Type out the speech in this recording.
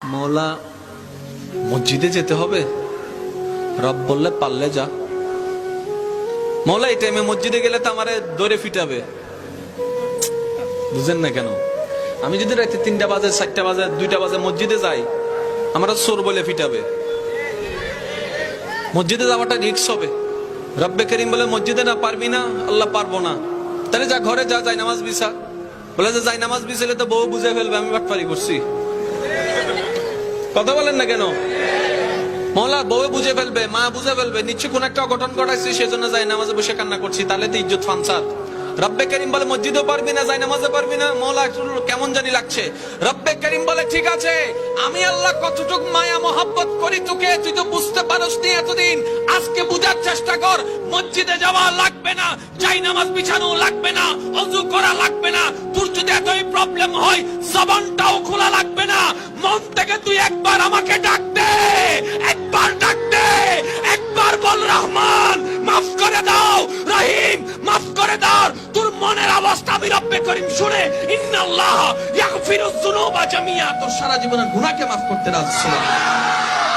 মৌলা মসজিদে যেতে হবে, রব বললে পারলে যা। মৌলা এই টাইমে মসজিদে গেলে তো আমারে দৌড়ে ফিটাবে, বুঝেন না কেন? আমি যদি রাতে 3টা বাজে 4টা বাজে 2টা বাজে মসজিদে যাই, আমরা চোর বলে ফিটাবে। মসজিদে যাওয়াটা রিস্ক হবে। রব্বে করিম বলে মসজিদে না পারবি না, আল্লাহ পারবো না, তাহলে যা ঘরে যা, যাই নামাজ বিছা। বলে যে যাই নামাজ বিছালে তো বউ বুঝে ফেলবে আমি বাটপারি করছি। কথা বলেন না কেন? মৌলা বউ বুঝে ফেলবে, মা বুঝে ফেলবে, নিশ্চয় কোন একটা অঘটন ঘটাইছি, সেজন্য যাই নামাজে বসে কান্না করছি, তাহলে তো ইজ্জত ফানসাদ। রব্বে করিম বলে মসজিদেও পারবি না, যাই নামাজে পারবি না। মৌলা একটু কেমন জানি লাগছে। রব্বে করিম বলে ঠিক আছে, আমি আল্লাহ কতটুক মায়া মোহাব্বত করি তোকে, তুই তো বুঝতে পারস নি এতদিন, আজকে বুঝার চেষ্টা কর। মসজিদে যাওয়া লাগবে না, যাই নামাজ বিছানো লাগবে না, ওযু করা লাগবে না। তোর যদি এতই প্রবলেম হয়, জবানটাও খোলা লাগবে না। মন থেকে তুই একবার আমাকে ডাক দে, একবার ডাক দে, একবার বল রহমান মাফ করে দাও, রহিম মাফ করে দাও। তোর মনের অবস্থা আমি রব্বে করিম শুনে, ইন্নাল্লাহ ইয়াগফিরুয যুনুবা জামিয়া, তোর সারা জীবনের গুনাহকে মাফ করতে রাজি। সুবহানাল্লাহ।